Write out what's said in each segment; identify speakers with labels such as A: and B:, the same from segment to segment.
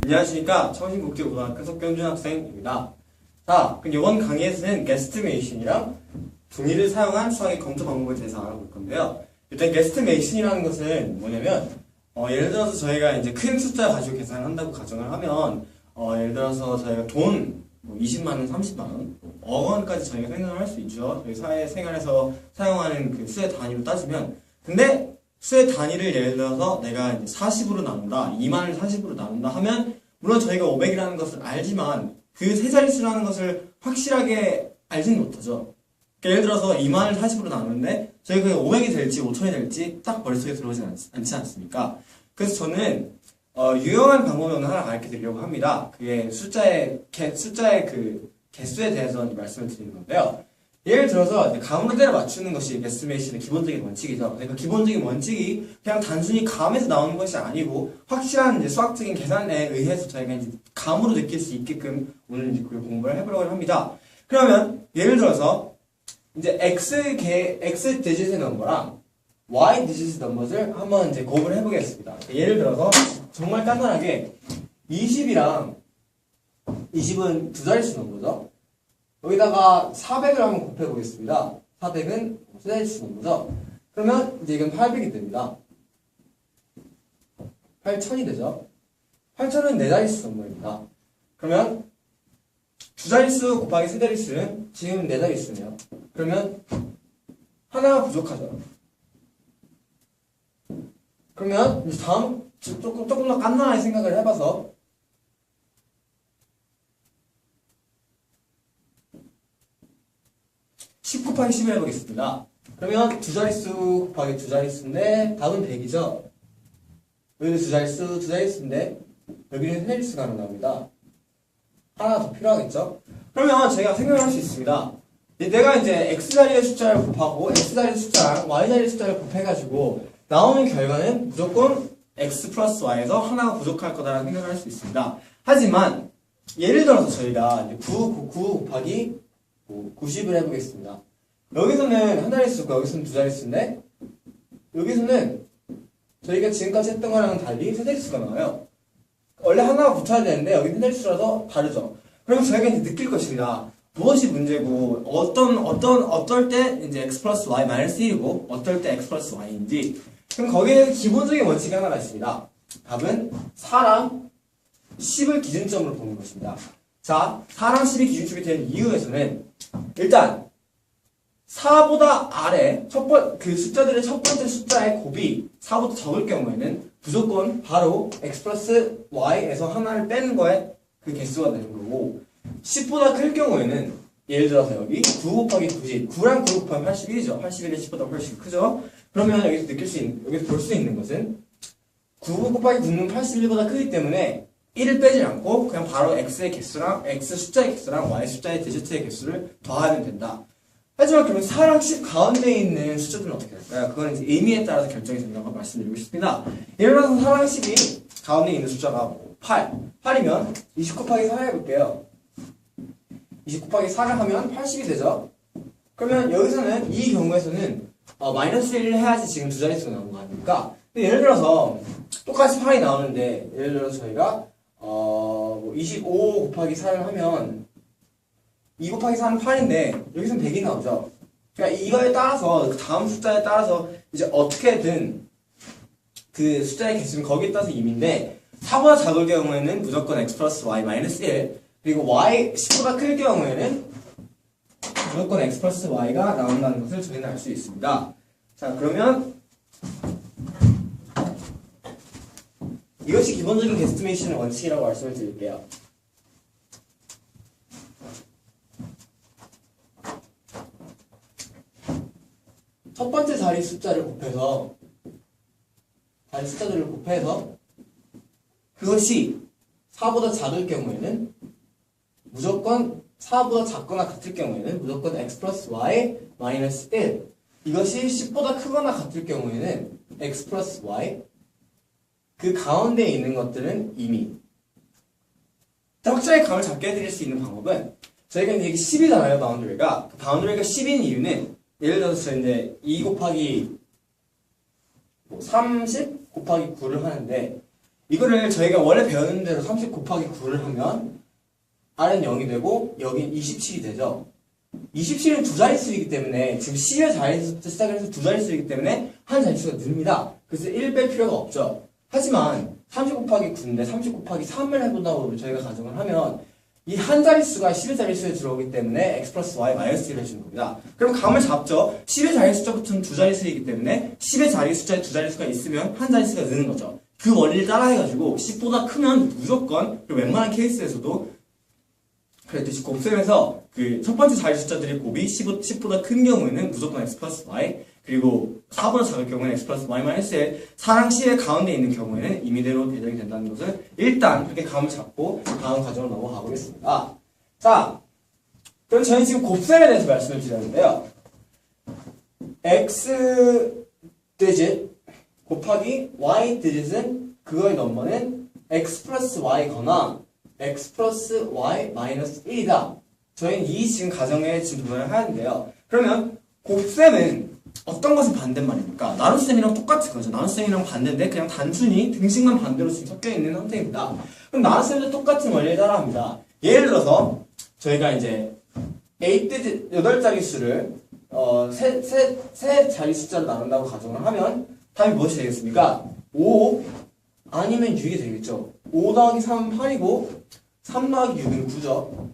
A: 안녕하십니까. 청신국제고등학교 석경준 학생입니다. 자, 그럼 이번 강의에서는 게스트메이션이랑 동의를 사용한 수학의 검토 방법에 대해서 알아볼 건데요. 일단 게스트메이션이라는 것은 뭐냐면 예를 들어서 저희가 이제 큰 숫자 가지고 계산을 한다고 가정을 하면 예를 들어서 저희가 돈 20만 원, 30만 원, 억 원까지 저희가 생각을 할 수 있죠. 저희 사회생활에서 사용하는 그 수의 단위로 따지면. 근데 수의 단위를 예를 들어서 내가 이제 40으로 나눈다, 2만을 40으로 나눈다 하면 물론 저희가 500이라는 것을 알지만 그 세 자릿수라는 것을 확실하게 알지는 못하죠. 그러니까 예를 들어서 2만을 40으로 나누는데 저희가 500이 될지 5천이 될지 딱 머릿속에 들어오지 않지 않습니까? 그래서 저는 유용한 방법을 하나 가르쳐 드리려고 합니다. 그게 숫자의 그 개수에 대해서 말씀을 드리는 건데요. 예를 들어서 가운데를 맞추는 것이 게스트메이션의 기본적인 원칙이죠. 그러니까 기본적인 원칙이 그냥 단순히 감에서 나오는 것이 아니고 확실한 이제 수학적인 계산에 의해서 저희가 이제 감으로 느낄 수 있게끔 오늘 이제 그 공부를 해보려고 합니다. 그러면 예를 들어서 이제 x 디지트 넘버랑 y 디지트 넘버를 한번 이제 곱을 해보겠습니다. 예를 들어서 정말 간단하게 20이랑 20은 두 자릿수 넘버죠. 여기다가 400을 한번 곱해보겠습니다. 400은 세 자릿수 넘버죠. 그러면 이제 이건 800이 됩니다. 8000이 되죠. 8000은 네 자릿수 넘버입니다. 그러면 두 자릿수 곱하기 세 자릿수는 지금 네 자릿수네요. 그러면 하나가 부족하죠. 그러면 이제 다음 조금 더 간단하게 생각을 해봐서 10 곱하기 10을 해보겠습니다. 그러면 두 자릿수 곱하기 두 자릿수인데 답은 100이죠. 여기도 두 자릿수인데 여기는 세 자릿수가 하나 나옵니다. 하나 더 필요하겠죠? 그러면 제가 생각을 할 수 있습니다. 내가 이제 x자리의 숫자를 곱하고 x자리의 숫자랑 y자리의 숫자를 곱해가지고 나오는 결과는 무조건 x 플러스 y에서 하나가 부족할 거다라는 생각을 할 수 있습니다. 하지만 예를 들어서 저희가 9 곱하기 90을 해보겠습니다. 여기서는 한 자릿수고 여기서는 두 자릿수인데 여기서는 저희가 지금까지 했던 거랑은 달리 세 자릿수가 나와요. 원래 하나가 붙어야 되는데 여기 세 자릿수라서 다르죠. 그러면 저희가 이제 느낄 것입니다. 무엇이 문제고 어떨 때 이제 x 플러스 y 마이너스 1이고 어떨 때 x 플러스 y인지. 그럼 거기에 기본적인 원칙이 하나가 있습니다. 답은 4랑 10을 기준점으로 보는 것입니다. 자, 4랑 10이 기준점이 된 이유에서는 일단 4보다 아래 그 숫자들의 첫 번째 숫자의 곱이 4보다 적을 경우에는 무조건 바로 x 플러스 y에서 하나를 빼는 거에 그 개수가 되는 거고 10보다 클 경우에는 예를 들어서 여기 9 곱하기 90 9랑 9 곱하면 81이죠. 81이 10보다 훨씬 크죠. 그러면 여기서 여기서 볼 수 있는 것은 9 곱하기 9는 81보다 크기 때문에 1을 빼지 않고 그냥 바로 x의 개수랑 x 숫자의 개수랑 y 숫자의 디지트의 개수를 더하면 된다. 하지만 그러면 4랑 10 가운데에 있는 숫자들은 어떻게 할까요? 그건 이제 의미에 따라서 결정이 된다고 말씀드리고 싶습니다. 예를 들어서 4랑 10이 가운데에 있는 숫자가 8이면 20 곱하기 4 해볼게요. 20 곱하기 4를 하면 80이 되죠. 그러면 여기서는 이 경우에서는 마이너스 1을 해야지 지금 두 자릿수가 나온 거 아닙니까? 근데 예를 들어서 똑같이 8이 나오는데 예를 들어서 저희가 25 곱하기 4를 하면 2 곱하기 4는 8인데 여기서는 100이 나오죠. 그러니까 이거에 따라서 그 다음 숫자에 따라서 이제 어떻게든 그 숫자의 개수는 거기에 따라서 임인데 4보다 작을 경우에는 무조건 x 플러스 y 마이너스 1 그리고 y 10보다 클 경우에는 무조건 x 플러스 y가 나온다는 것을 저희는 알 수 있습니다. 자, 그러면 이것이 기본적인 게스트메이션의 원칙이라고 말씀을 드릴게요. 첫 번째 자리 숫자들을 곱해서 그것이 4보다 작을 경우에는 무조건 4보다 작거나 같을 경우에는 무조건 x 플러스 y 마이너스 1 이것이 10보다 크거나 같을 경우에는 x 플러스 y 그 가운데에 있는 것들은 이미 확실하게 감을 잡게 해드릴 수 있는 방법은 저희가 이제 10이잖아요 바운더리가 그 바운더리가 10인 이유는 예를 들어서 이제 2 곱하기 30 곱하기 9를 하는데 이거를 저희가 원래 배우는 대로 30 곱하기 9를 하면 R은 0이 되고 여긴 27이 되죠. 27은 두 자릿수이기 때문에 지금 10의 자릿수부터 시작해서 두 자릿수이기 때문에 한 자릿수가 늡니다. 그래서 1 뺄 필요가 없죠. 하지만 30 곱하기 9인데 30 곱하기 3을 해본다고 저희가 가정을 하면 이 한 자릿수가 10의 자릿수에 들어오기 때문에 x 플러스 y 마이너스 1을 해주는 겁니다. 그럼 감을 잡죠. 10의 자릿수자부터는 두 자릿수이기 때문에 10의 자릿수자에 두 자릿수가 있으면 한 자릿수가 느는 거죠. 그 원리를 따라해가지고 10보다 크면 무조건, 그리고 웬만한 케이스에서도 그랬듯이 곱셈에서 그 첫 번째 자릿수자들의 곱이 10보다 큰 경우에는 무조건 x 플러스 y, 그리고 4보다 작을 경우는 x 플러스 y 마이너스 1, 4랑 10의 가운데 있는 경우에는 임의대로 대정이 된다는 것을 일단 그렇게 감을 잡고 다음 과정으로 넘어가 보겠습니다. 자, 그럼 저희 지금 곱셈에 대해서 말씀을 드렸는데요. x 디짓 곱하기 y 디짓은 그거의 넘버는 x 플러스 y거나 x 플러스 y 마이너스 1이다. 저희는 이 지금 가정에 지금 도전을 하는데요. 그러면 곱셈은 어떤 것이 반대말입니까? 나눗셈이랑 똑같은 거죠. 나눗셈이랑 반대인데 그냥 단순히 등식만 반대로 지금 섞여 있는 형태입니다. 그럼 나눗셈도 똑같은 원리를 따라합니다. 예를 들어서 저희가 이제 8자리 수를 세 자리 숫자로 나눈다고 가정을 하면 답이 무엇이 되겠습니까? 5 아니면 6이 되겠죠. 5 더하기 3은 8이고 3 더하기 6은 9죠.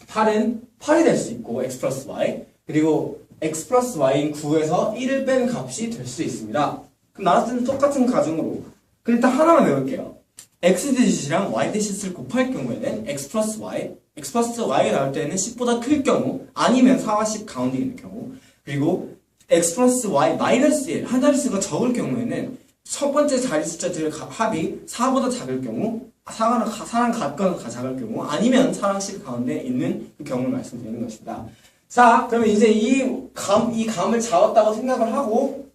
A: 8은 8이 될 수 있고 x 플러스 y, 그리고 x 플러스 y인 9에서 1을 뺀 값이 될 수 있습니다. 그럼 나눗셈은 똑같은 가정으로 그럼 일단 하나만 외울게요. x 디짓이랑 y 디짓을 곱할 경우에는 x 플러스 y가 나올 때는 10보다 클 경우, 아니면 4와 10 가운데 있는 경우, 그리고 x 플러스 y 마이너스 1, 한 자릿수가 적을 경우에는 첫 번째 자릿수자들의 합이 4보다 작을 경우, 4랑 같거나 작을 경우, 아니면 4랑 10 가운데 있는 그 경우를 말씀드리는 것입니다. 자, 그러면 이제 이 감을 잡았다고 생각을 하고,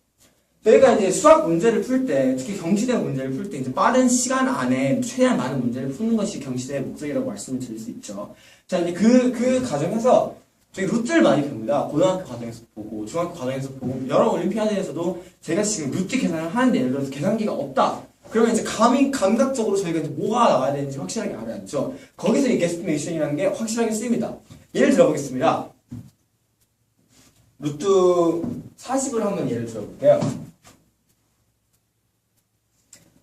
A: 저희가 이제 수학 문제를 풀 때, 특히 경시대 문제를 풀 때, 이제 빠른 시간 안에 최대한 많은 문제를 푸는 것이 경시대의 목적이라고 말씀을 드릴 수 있죠. 자, 이제 그 과정에서 저희 루트를 많이 봅니다. 고등학교 과정에서 보고, 중학교 과정에서 보고, 여러 올림피아드에서도 제가 지금 루트 계산을 하는데, 예를 들어서 계산기가 없다. 그러면 이제 감각적으로 저희가 이제 뭐가 나와야 되는지 확실하게 알아야죠. 거기서 이 게스티메이션이라는 게 확실하게 쓰입니다. 예를 들어보겠습니다. 루트 40을 한번 예를 들어볼게요.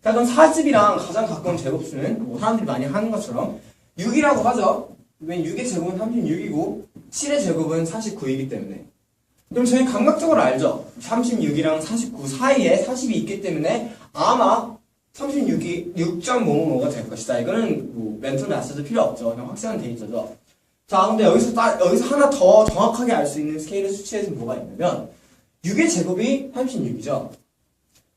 A: 자, 그럼 40이랑 가장 가까운 제곱수는 뭐 사람들이 많이 하는 것처럼 6이라고 하죠. 왜 6의 제곱은 36이고 7의 제곱은 49이기 때문에. 그럼 저희 감각적으로 알죠. 36이랑 49 사이에 40이 있기 때문에 아마 36이 6.555가 될 것이다. 이거는 뭐 멘트는 안 써도 필요 없죠. 그냥 확실한 데이터죠. 자, 근데 여기서 하나 더 정확하게 알 수 있는 스케일의 수치에서는 뭐가 있냐면 6의 제곱이 36이죠.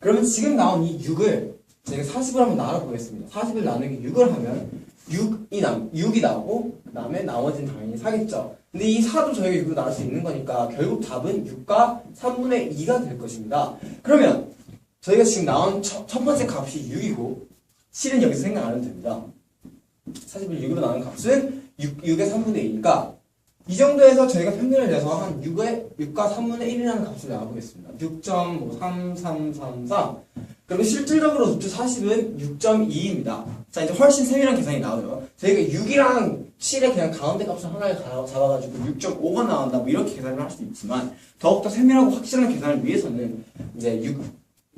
A: 그러면 지금 나온 이 6을 제가 40을 한번 나눠보겠습니다. 40을 나누기 6을 하면 6이 나오고 그 다음에 나머지는 당연히 4겠죠. 근데 이 4도 저희가 6으로 나눌 수 있는 거니까 결국 답은 6과 3분의 2가 될 것입니다. 그러면 저희가 지금 나온 첫 번째 값이 6이고 7은 여기서 생각 안 해도 됩니다. 40을 6으로 나눈 값은 6의 3분의 2니까 이 정도에서 저희가 평균을 내서 한 6과 3분의 1이라는 값을 나와보겠습니다. 6.3333. 그러면 실질적으로 루트 40은 6.2입니다. 자, 이제 훨씬 세밀한 계산이 나오죠. 저희가 6이랑 7의 그냥 가운데 값을 하나를 잡아가지고 6.5가 나온다, 뭐 이렇게 계산을 할 수 있지만, 더욱더 세밀하고 확실한 계산을 위해서는 이제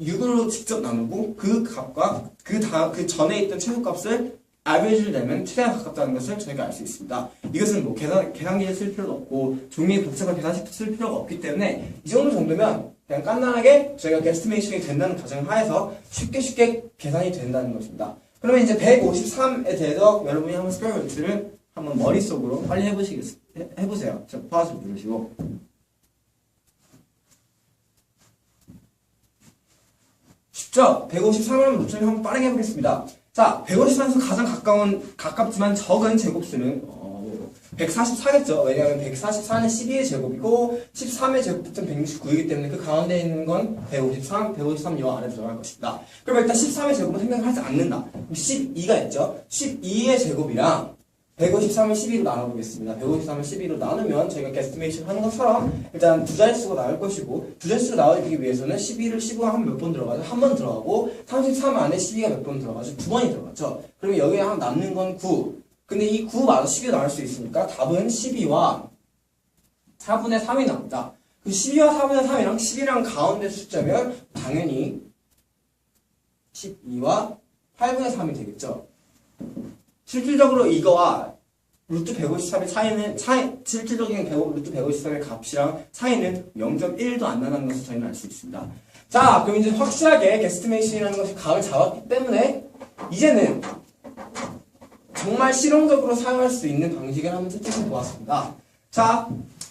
A: 6으로 직접 나누고 그 값과 그 전에 있던 최소값을 average를 내면 최대한 가깝다는 것을 저희가 알 수 있습니다. 이것은 뭐 계산기를 쓸 필요도 없고 종이에 복잡한 계산식도 쓸 필요가 없기 때문에 이 정도면 그냥 간단하게 저희가 게스티메이션이 된다는 가정 하에서 쉽게 계산이 된다는 것입니다. 그러면 이제 153에 대해서 여러분이 한번 스퀘어 루트를 한번 머릿속으로 빨리 해보세요. 자, 파워스 누르시고. 쉽죠? 153을 루트를 한번 빠르게 해보겠습니다. 자, 153에서 가장 가깝지만 적은 제곱수는 144겠죠. 왜냐하면 144는 12의 제곱이고 13의 제곱부터는 169이기 때문에 그 가운데 있는 건 153 요 안에 들어갈 것입니다. 그럼 일단 13의 제곱은 생각하지 않는다. 그럼 12가 있죠. 12의 제곱이랑 153을 12로 나눠보겠습니다. 153을 12로 나누면 저희가 게스티메이션 하는 것처럼 일단 두 자릿수가 나올 것이고 두 자릿수가 나오기 위해서는 12를 15가 한 몇 번 들어가죠? 한 번 들어가고 33 안에 12가 몇 번 들어가죠? 두 번이 들어가죠. 그러면 여기에 한 남는 건 9. 근데 이 9마다 12가 나올 수 있으니까 답은 12와 4분의 3이 나옵니다. 그 12와 4분의 3이랑 10이랑 가운데 숫자면 당연히 12와 8분의 3이 되겠죠. 실질적으로 이거와 루트 153의 실질적인 루트 153의 값이랑 차이는 0.1도 안 나는 것을 저희는 알 수 있습니다. 자, 그럼 이제 확실하게 게스티메이션이라는 것이 각을 잡았기 때문에 이제는 정말 실용적으로 사용할 수 있는 방식을 한번 채택해 보았습니다. 자,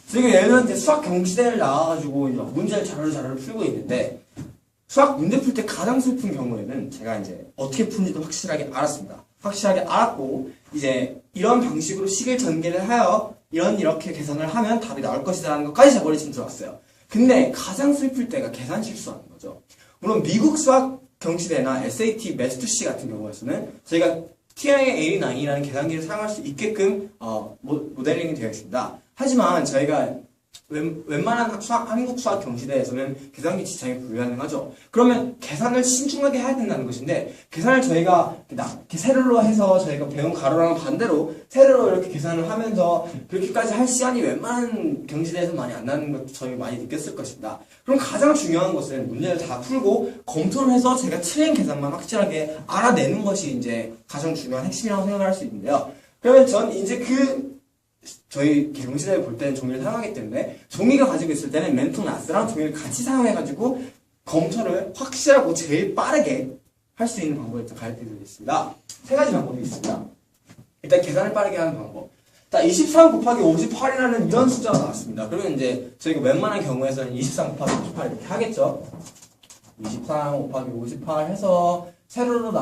A: 지금 얘는 이제 수학 경시대를 나와가지고 이제 문제를 자료를 풀고 있는데 수학 문제 풀 때 가장 슬픈 경우에는 제가 이제 어떻게 푸는지도 확실하게 알았습니다. 확실하게 알았고 이제 이런 방식으로 식을 전개를 하여 이렇게 계산을 하면 답이 나올 것이라는 것까지 제 머리에 지금 들어왔어요. 근데 가장 슬플 때가 계산 실수하는 거죠. 물론 미국 수학 경시대나 SAT 매스투시 같은 경우에서는 저희가 TI-89이라는 계산기를 사용할 수 있게끔 모델링이 되어 있습니다. 하지만 저희가 웬만한 한국 수학 경시대에서는 계산기 지창이 불가능하죠. 그러면 계산을 신중하게 해야 된다는 것인데 계산을 저희가 이렇게 세로로 해서 저희가 배운 가로랑 반대로 세로로 이렇게 계산을 하면서 그렇게까지 할 시간이 웬만한 경시대에서 많이 안 나는 것도 저희 많이 느꼈을 것입니다. 그럼 가장 중요한 것은 문제를 다 풀고 검토를 해서 제가 틀린 계산만 확실하게 알아내는 것이 이제 가장 중요한 핵심이라고 생각할 수 있는데요. 그러면 전 이제 저희 경시대를 볼 때는 종이를 사용하기 때문에 종이가 가지고 있을 때는 맨통 나스랑 종이를 같이 사용해가지고 검토를 확실하고 제일 빠르게 할 수 있는 방법을 일단 가르쳐드리겠습니다. 세 가지 방법이 있습니다. 일단 계산을 빠르게 하는 방법. 자, 23 곱하기 58이라는 이런 숫자가 나왔습니다. 그러면 이제 저희가 웬만한 경우에서는 23 곱하기 58 이렇게 하겠죠. 23 곱하기 58 해서 세로로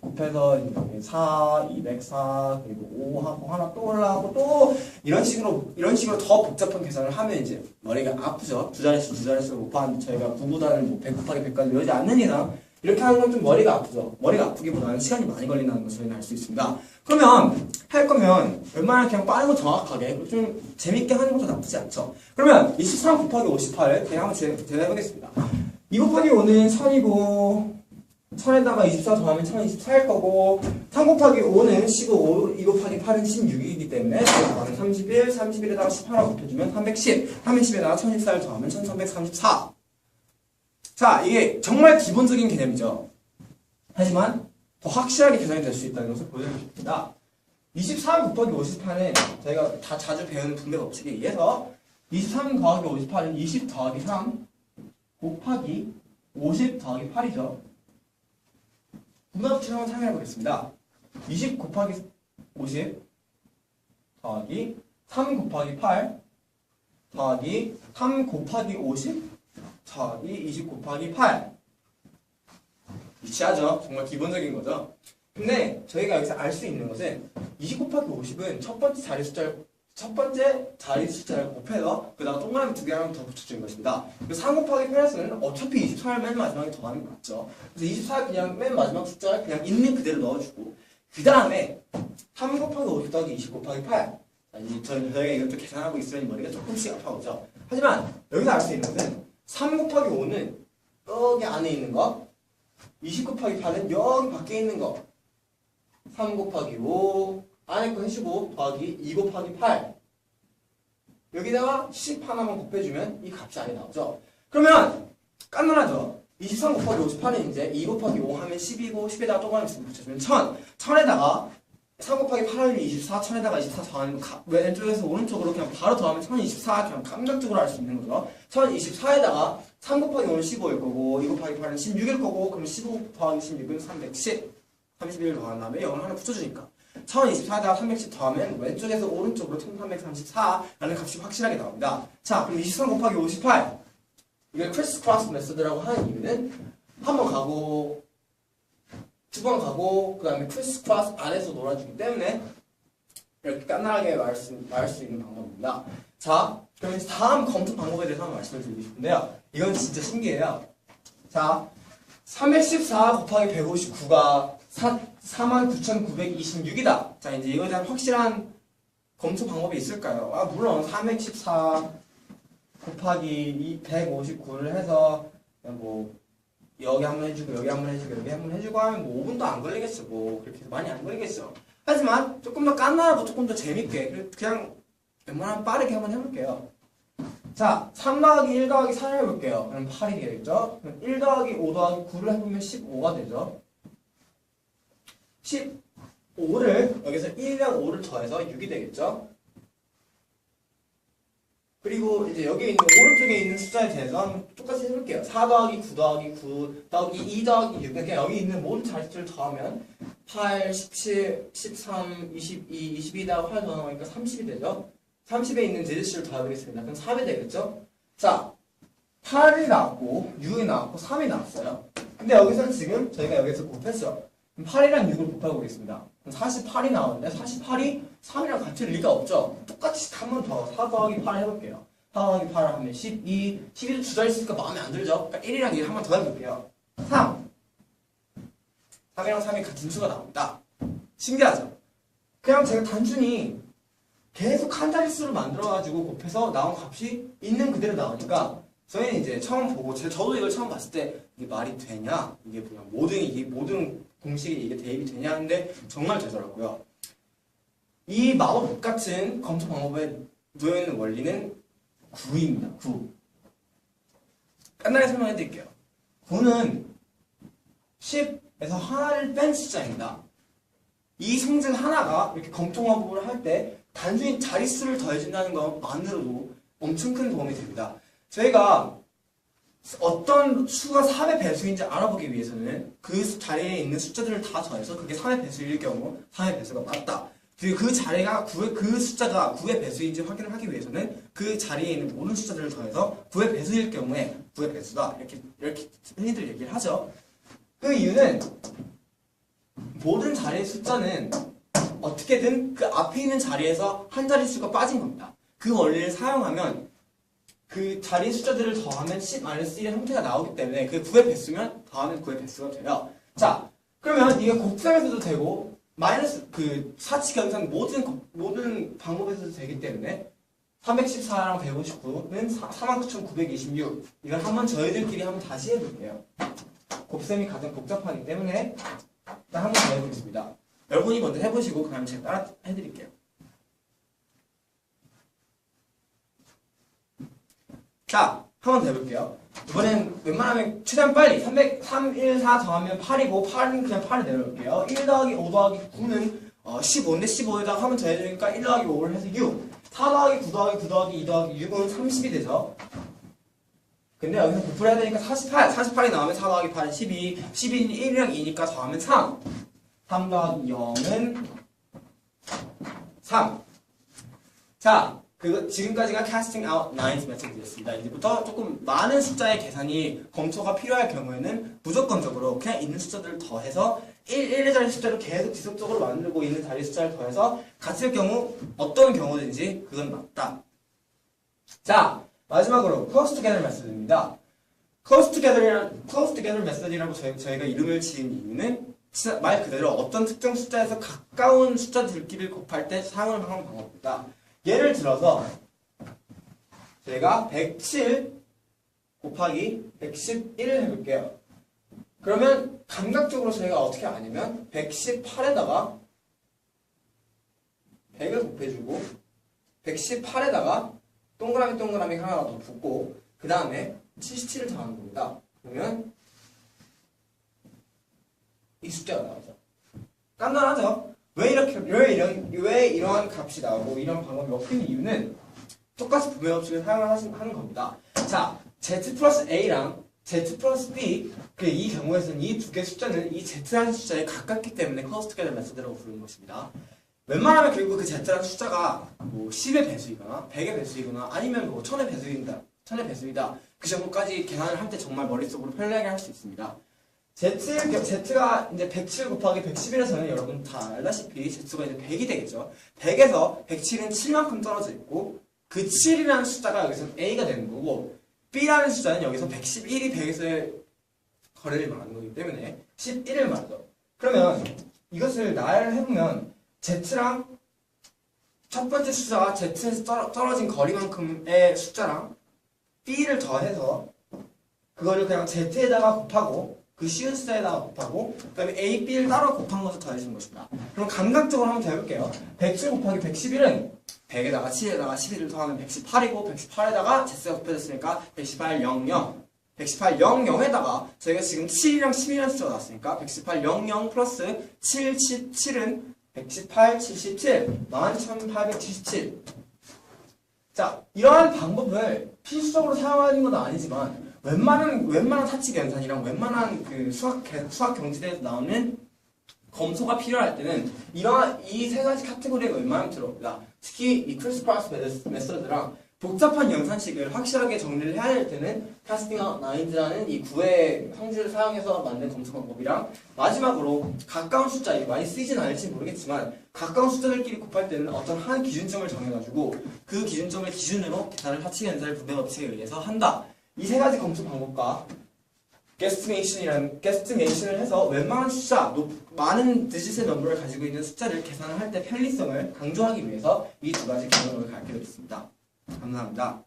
A: 곱해서 4, 204, 그리고 5 하고 하나 또 올라가고 또 이런 식으로 더 복잡한 계산을 하면 이제 머리가 아프죠. 두 자릿수 곱하는데 저희가 9보다는 100 곱하기 100까지 이러지 않는 이상 이렇게 하는 건 좀 머리가 아프죠. 머리가 아프기보다는 시간이 많이 걸린다는 걸 저희는 알 수 있습니다. 그러면 할 거면 웬만하면 그냥 빠르고 정확하게 좀 재밌게 하는 것도 나쁘지 않죠. 그러면 23 곱하기 58을 그냥 한번 대답해보겠습니다. 2 곱하기 5는 1000이고 1000에다가 24 더하면 1024일 거고 3 곱하기 5는 15, 2 곱하기 8은 16이기 때문에 31, 31에다가 18하고 곱해주면 310, 310에다가 1024를 더하면 1334. 자, 이게 정말 기본적인 개념이죠. 하지만 더 확실하게 계산이 될 수 있다는 것을 보여드리고 싶습니다. 23 곱하기 58은 저희가 다 자주 배우는 분배 법칙에 의해서 23 더하기 58은 20 더하기 3 곱하기 50 더하기 8이죠. 분배법칙을 한번 사용해 보겠습니다. 20 곱하기 50 더하기 3 곱하기 8 더하기 3 곱하기 50 더하기 20 곱하기 8 유치하죠? 정말 기본적인 거죠. 근데 저희가 여기서 알 수 있는 것은 20 곱하기 50은 첫 번째 자리 숫자를 곱해서 그다음 동그라미 두 개랑 더 붙여준 것입니다. 3 곱하기 8에서는 어차피 24를 맨 마지막에 더하는 게 맞죠. 그래서 24를 그냥 맨 마지막 숫자를 그냥 있는 그대로 넣어주고 그 다음에 3 곱하기 50 더하기 20 곱하기 8 저희가 이것도 계산하고 있으니 머리가 조금씩 아파오죠. 하지만 여기서 알 수 있는 것은 3 곱하기 5는 여기 안에 있는 거 20 곱하기 8은 여기 밖에 있는 거 3 곱하기 5 안에 거 해주고 더하기 2 곱하기 8 여기다가 10 하나만 곱해주면 이 값이 안에 나오죠. 그러면 깐난하죠. 23 곱하기 58은 이제 2 곱하기 5 하면 10이고 10에다가 동그라미 붙여주면 1000 1000에다가 3 곱하기 8하면 24 1000에다가 24 더하면 왼쪽에서 오른쪽으로 그냥 바로 더하면 1024 그냥 감각적으로 알 수 있는 거죠. 1024에다가 3 곱하기 5는 15일 거고 2 곱하기 8은 16일 거고 그럼 15 더하기 16은 310 31 더한 다음에 0을 하나 붙여주니까 1024에다가 310 더하면 왼쪽에서 오른쪽으로 1334라는 값이 확실하게 나옵니다. 자, 그럼 23 곱하기 58 이걸 크리스 크로스 메소드라고 하는 이유는 한 번 가고 두 번 가고 그 다음에 크리스 크로스 안에서 놀아주기 때문에 이렇게 깐난하게 말할 수 있는 방법입니다. 자, 그럼 이제 다음 검토 방법에 대해서 한번 말씀을 드리고 싶은데요. 이건 진짜 신기해요. 자, 314 곱하기 159가 49,926이다. 자, 이제 이거에 대한 확실한 검토 방법이 있을까요? 아, 물론 314 곱하기 159를 해서 뭐 여기 한번 해주고 여기 한번 해주고 여기 한번 해주고 하면 뭐 5분도 안 걸리겠어. 뭐 그렇게 많이 안 걸리겠어. 하지만 조금 더 깐나하고 조금 더 재밌게 그냥 웬만하면 빠르게 한번 해볼게요. 자, 3 더하기 1 더하기 4를 해볼게요. 그럼 8이 되겠죠? 그럼 1 더하기 5 더하기 9를 해보면 15가 되죠? 15를 여기서 1이랑 5를 더해서 6이 되겠죠? 그리고 이제 여기 있는 오른쪽에 있는 숫자에 대해서 한번 똑같이 해볼게요. 4 더하기 9 더하기 9 더하기 2 더하기 6. 그러니까 여기 있는 모든 자릿수를 더하면 8, 17, 13, 22, 22다가 8 더하니까 30이 되죠? 30에 있는 제수를 더해보겠습니다. 그럼 3이 되겠죠? 자, 8이 나왔고 6이 나왔고 3이 나왔어요. 근데 여기서는 지금 저희가 여기서 곱했어요. 그럼 8이랑 6을 곱해보겠습니다. 그럼 48이 나오는데 48이 3이랑 같을 리가 없죠? 똑같이 한 번 더 4 더하기 8 해볼게요. 4 더하기 8을 하면 12, 12도 두 자리 있으니까 마음에 안 들죠? 그러니까 1이랑 2를 한 번 더 해볼게요. 3. 3이랑 3이 같은 수가 나옵니다. 신기하죠? 그냥 제가 단순히 계속 한 자릿수를 만들어가지고 곱해서 나온 값이 있는 그대로 나오니까 저희는 이제 처음 보고 저도 이걸 처음 봤을 때 이게 말이 되냐, 이게 그냥 모든 공식이 이게 대입이 되냐 하는데 정말 되더라고요. 이 마법 같은 검토 방법에 놓여있는 원리는 9입니다. 9. 간단하게 설명해 드릴게요. 9는 10에서 하나를 뺀 숫자입니다. 이 성질 하나가 이렇게 검토 방법을 할 때 단순히 자릿수를 더해준다는 것만으로도 엄청 큰 도움이 됩니다. 저희가 어떤 수가 3의 배수인지 알아보기 위해서는 그 자리에 있는 숫자들을 다 더해서 그게 3의 배수일 경우 3의 배수가 맞다. 그리고 그 자리가 그 숫자가 9의 배수인지 확인을 하기 위해서는 그 자리에 있는 모든 숫자들을 더해서 9의 배수일 경우에 9의 배수다. 이렇게 흔히들 얘기를 하죠. 그 이유는 모든 자리의 숫자는 어떻게든 그 앞에 있는 자리에서 한 자릿수가 빠진 겁니다. 그 원리를 사용하면 그 자리 숫자들을 더하면 10-1의 형태가 나오기 때문에 그 9의 배수면 더하면 9의 배수가 돼요. 자, 그러면 이게 곱셈에서도 되고 마이너스 그 사칙 연산 모든 방법에서도 되기 때문에 314랑 159는 49,926 이걸 한번 저희들끼리 한번 다시 해볼게요. 곱셈이 가장 복잡하기 때문에 일단 한번 더 해보겠습니다. 여러분이 먼저 해보시고 그다음에 제가 따라 해드릴게요. 자, 한번 더 해볼게요. 이번엔 웬만하면 최대한 빨리 314 더하면 8이고 8은 그냥 8을 내려올게요. 1 더하기 5 더하기 9는 15인데 15에다가 하면 더 해주니까 1 더하기 5를 해서 6 4 더하기 9 더하기 9 더하기 2 더하기 6은 30이 되죠. 근데 여기서 곱을 해야 되니까 48이 나오면 4 더하기 8은 12 12는 1이랑 2니까 더하면 3 3 더하기 0은 3 자, 지금까지가 casting out nines 메소드였습니다. 이제부터 조금 많은 숫자의 계산이 검토가 필요할 경우에는 무조건적으로 그냥 있는 숫자들을 더해서 1의 자리 숫자를 계속 지속적으로 만들고 있는 자리 숫자를 더해서 같을 경우 어떤 경우든지 그건 맞다. 자, 마지막으로 close together 메소드입니다. close together 메소드라고 저희가 이름을 지은 이유는 말 그대로 어떤 특정 숫자에서 가까운 숫자들끼리 곱할 때 사용을 하는 방법입니다. 예를 들어서 제가 107 곱하기 111을 해볼게요. 그러면 감각적으로 저희가 어떻게 아냐면 118에다가 100을 곱해주고 118에다가 동그라미 하나 더 붙고 그 다음에 77을 더하는 겁니다. 그러면 이 숫자가 나오죠. 간단하죠? 왜 이러한 값이 나오고 이런 방법이 먹히는 이유는 똑같이 부메업식을 사용을 하는 겁니다. 자, z 플러스 a랑 z 플러스 b 이 경우에서는 이 두 개의 숫자는 이 z라는 숫자에 가깝기 때문에 close together 메소드라고 부르는 것입니다. 웬만하면 결국 그 z라는 숫자가 뭐 10의 배수이거나 100의 배수이거나 아니면 뭐 1000의 배수이다. 그 정도까지 계산을 할 때 정말 머릿속으로 편리하게 할 수 있습니다. Z가 이제 107 곱하기 111에서는 여러분 다 알다시피 Z가 이제 100이 되겠죠. 100에서 107은 7만큼 떨어져 있고 그 7이라는 숫자가 여기서 A가 되는 거고 B라는 숫자는 여기서 111이 100에서의 거리를 말하는 거기 때문에 11을 말하죠.
B: 그러면 이것을 나열을 해보면 Z랑 첫 번째 숫자가 Z에서 떨어진 거리만큼의 숫자랑 B를 더해서 그거를 그냥 Z에다가 곱하고 그 쉬운 숫자에다가 곱하고 그 다음에 A, B를 따로 곱한 것을 더해주는 것입니다. 그럼 감각적으로 한번 해볼게요. 107 곱하기 111은 100에다가 7에다가 11을 더하면 118이고 118에다가 Z가 곱해졌으니까 118, 00 118, 00에다가 저희가 지금 7이랑 10이라는 숫자가 나왔으니까 118, 00 플러스 7, 17은 118, 77, 11,877. 자, 이러한 방법을 필수적으로 사용하는 건 아니지만 웬만한 사칙 연산이랑 웬만한 그 수학 경지대에서 나오는 검소가 필요할 때는 이 세 가지 카테고리가 웬만하면 들어옵니다. 특히 이 크리스크로스 메서드랑 복잡한 연산식을 확실하게 정리를 해야 될 때는 캐스팅 아웃 라인즈라는 이 구의 성질을 사용해서 만든 검수 방법이랑 마지막으로 가까운 숫자, 많이 쓰이진 않을지 모르겠지만 가까운 숫자들끼리 곱할 때는 어떤 한 기준점을 정해가지고 그 기준점을 기준으로 다른 사칙 연산을 분배 법칙에 의해서 한다. 이 세 가지 검수 방법과 게스티메이션을 해서 웬만한 숫자, 많은 디지털 넘버를 가지고 있는 숫자를 계산을 할 때 편리성을 강조하기 위해서 이 두 가지 개념을 가르쳐 드렸습니다. 감사합니다.